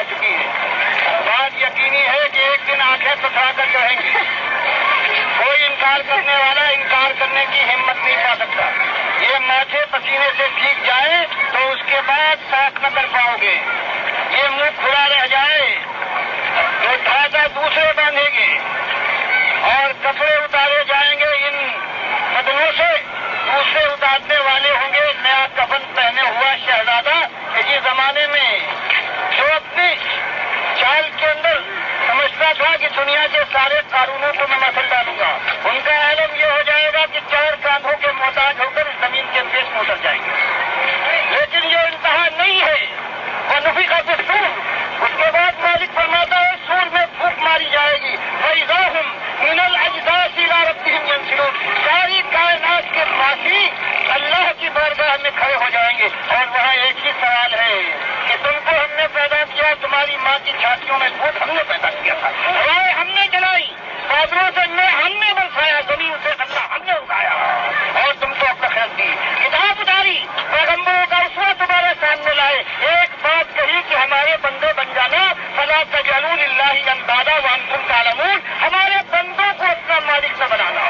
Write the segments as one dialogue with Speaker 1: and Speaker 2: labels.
Speaker 1: چکی ہے۔ بات یقینی ہے کہ ایک دن آنکھیں پتھرا کر رہیں گی، کوئی انکار کرنے والا انکار کرنے کی ہمت نہیں پا سکتا۔ یہ ماتھے پسینے سے بھیگ جائے تو اس کے بعد صاف نہ کر پاؤ گے، یہ منہ کھلا رہ جائے تو ڈھانچہ دوسرے باندھیں گے اور کپڑے اتارے جائیں گے ان قدموں سے، دوسرے اتارنے والے ہوں گے نیا کفن پہنے ہوا شہزادہ کہ جس زمانے میں جو اپنی چال کے اندر سمجھتا تھا کہ دنیا کے سارے قانونوں کو میں مسل ڈالوں گا، ان کا عالم یہ ہو جائے گا کہ 4 کاندھوں کے محتاج ہو کر زمین کے پیش میں اتر جائیں گے۔ لیکن یہ انتہا نہیں ہے، وہ نفی کا دستور۔ اس کے بعد مالک فرماتا ہے سور میں پھونک ماری جائے گی، فَإِذَا هُمْ مِنَ الْأَجْدَاثِ إِلَىٰ رَبِّهِمْ يَنْسِلُونَ، ساری کائنات کے ماضی اللہ کی بارگاہ میں کھڑے ہو جائیں گے اور وہاں ایک ہی سوال ہے کہ تم کو ہم نے پیدا کیا، تمہاری ماں کی چھاتیوں میں دودھ ہم نے پیدا کیا تھا، ہوائیں ہم نے جلائی، بادلوں سے ہم نے برسایا، زمین سے اللہ ہم نے اگایا اور تم کو اب تک دی، کتاب اتاری، پیغمبروں کا اسوہ تمہارے سامنے لائے، ایک بات کہی کہ ہمارے بندے بن جانا، فلا تجعلوا للہ اندادا وانتم تعلمون، ہمارے بندوں کو اپنا مالک نہ بنانا۔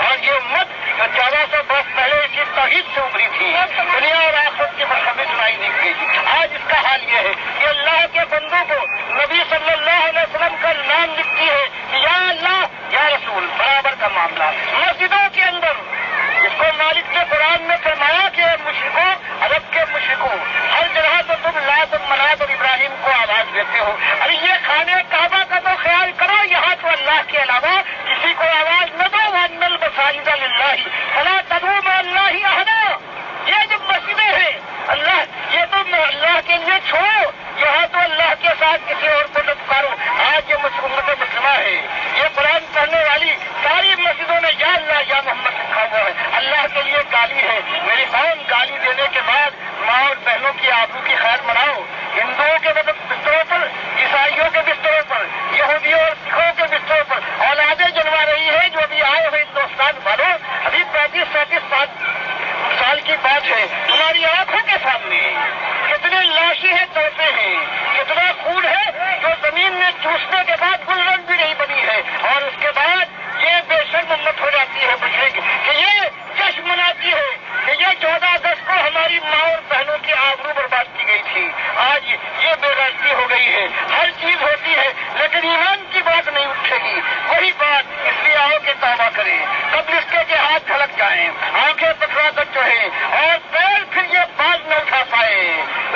Speaker 1: اور یہ امت 1400 برس پہلے اسی توحید سے ابری تھی، دنیا اور آخرت کی مرحبت سنائی نہیں گئی تھی۔ آج اس کا حال یہ ہے کہ اللہ کے بندوں کو نبی صلی اللہ علیہ وسلم کا نام لکھتی ہے کہ یا اللہ یا رسول، برابر کا معاملہ۔ مسجدوں کے اندر اس کو مالک نے قرآن میں فرمایا کہ مشرکوں، عرب کے مشرکوں، ہر جگہ تو تم لات منات اور ابراہیم کو آواز دیتے ہو، ارے یہ خانہ کعبہ کا تو خیال کرو، یہاں تو اللہ کے علاوہ کسی کو آواز نہ دو، وَأَنَّ الْمَسَاجِدَ لِلَّهِ فَلَا تَدْعُوا مَعَ اللَّهِ أَحَدًا۔ یہ جو مسجدیں ہیں اللہ، یہ تو اللہ کے لیے چھوڑو، یہاں تو اللہ کے ساتھ کسی اور کو نہ پکارو۔ آج یہ امت مسلمہ ہے، یہ قرآن پڑھنے والی ساری مسجدوں میں یا اللہ یا محمد لکھا ہوا ہے، اللہ کے لیے گالی ہے۔ میری قوم، گالی دینے کے بعد ماں اور بہنوں کی آبرو کی خیر مناؤ، ہندوؤں کے بستروں پر، عیسائیوں کے بستروں پر، یہودیوں اور سکھوں کے بستروں پر اولادیں جنوا رہی ہے جو ابھی آئے ہوئے ہندوستان والوں، ابھی 35-37 سال کی بات ہے، تمہاری آنکھوں کے سامنے کتنے لاشیں تڑپے ہیں، کتنا خون ہے جو زمین میں چوسنے کے بعد گلرنگ بھی نہیں بنی ہے، اور اس کے بعد یہ بے شرم امت ہو جاتی ہے مشرک کہ یہ جشن مناتی ہے کہ یہ 14 اگست کو ہماری ماں اور بہنوں کی آبرو برباد کی گئی تھی۔ آج یہ بے غیرتی ہو گئی ہے، ہر چیز ہوتی ہے لیکن ایمان کی بات نہیں اٹھے گی، وہی بات۔ اس لیے آؤ کہ توبہ کریں، قبل اس کے ہاتھ جھلک جائیں، آنکھیں پکڑا کر چڑھیں اور پیر پھر یہ باز نہ اٹھا پائے،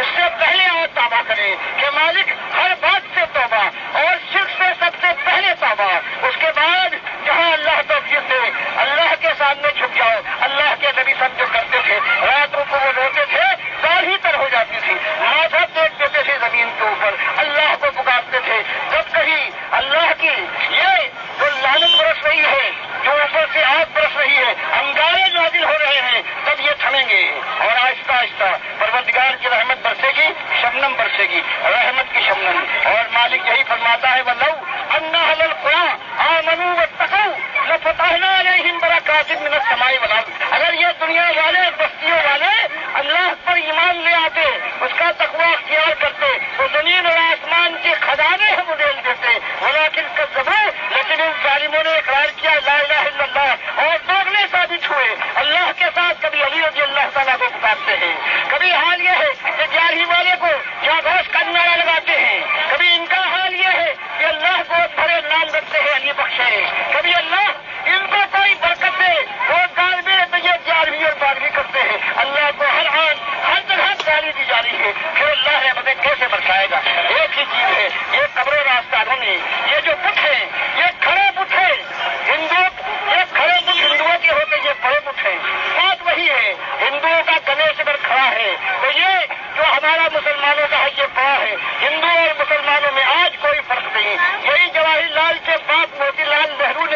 Speaker 1: اس سے پہلے آؤ توبہ کریں کہ مالک ہر بات سے توبہ اور شرک سے سب سے پہلے توبہ، اس کے بعد جہاں اللہ توفیق دے اللہ کے سامنے جھک جاؤ۔ اللہ کے نبی سب جو کرتے تھے، راتوں کو وہ روتے تھے، داڑھی تر ہو جاتی تھی، ماتھا ٹیک دیتے تھے زمین کے اوپر، اللہ کو پکارتے تھے، جب کہیں اللہ کی یہ جو لعنت برس رہی ہے، جو اوپر سے آگ برس رہی ہے، انگارے نازل ہو رہے ہیں، تب یہ تھمیں گے اور آہستہ آہستہ پروردگار کی رحمت برسے گی، شبنم برسے گی، رحمت کی شبنم۔ اور مالک یہی فرماتا ہے وَلَوْ أَنَّ أَهْلَ الْقُرَىٰ آمَنُوا وَاتَّقَوْا لَفَتَحْنَا عَلَيْهِمْ بَرَكَاتٍ مِّنَ السَّمَاءِ وَالْأَرْضِ۔ اگر یہ دنیا والے، بستیوں والے اللہ پر ایمان لے آتے، اس کا تقویٰ اختیار کرتے، تو زمین اور آسمان کے خزانے ہم ادھیل دیتے، وَلَٰكِن كَذَّبُوا، لیکن ان ظالموں نے اقرار کیا لا الہ الا اللہ اور دوگلے ثابت ہوئے، اللہ کے ساتھ کبھی علی رضی اللہ تعالیٰ کو پکارتے ہیں، کبھی حال یہ ہے کہ 11 والے کو یا گوشت کا نعرہ لگاتے ہیں، کبھی ان کا حال یہ ہے کہ اللہ کو بڑے نام رکھتے ہیں علی بخشے، کبھی اللہ ان کو کوئی برکت دے، روزگار میں تو یہ 11ویں اور 12ویں کرتے ہیں، اللہ کو ہر آن ہر جگہ گالی دی جا رہی ہے، پھر اللہ رحمتیں کیسے برسائے گا؟ ایک ہی چیز ہے، یہ قبر و راستانوں نے یہ جو بت ہیں، یہ کھڑے بت ہیں، یہ کھڑے بت ہندوؤں کے ہوتے، یہ بڑے بت ہیں، بات وہی ہے، ہندوؤں کا گنیش اگر کھڑا ہے تو یہ جو ہمارا مسلمانوں کا ہے یہ بڑا ہے، ہندوؤں اور مسلمانوں میں آج کوئی فرق نہیں۔ یہی جواہر لال کے باپ موتی لال نہرو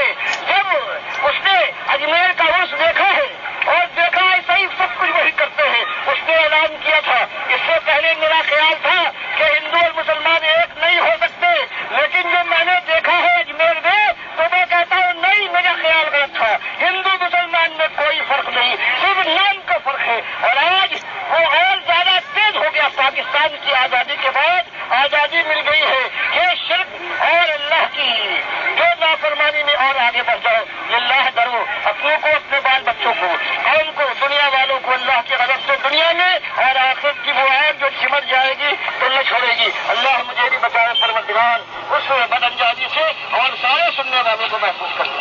Speaker 1: اپنوں کو، اپنے بال بچوں کو، قوم کو، دنیا والوں کو اللہ کی غضب سے دنیا میں اور آخرت کی وہ آگ جو سمٹ جائے گی تو نہ چھوڑے گی۔ اللہ مجھے بھی بچائے پروردگار اس بد انجامی سے اور سارے سننے والوں کو محفوظ کرنا۔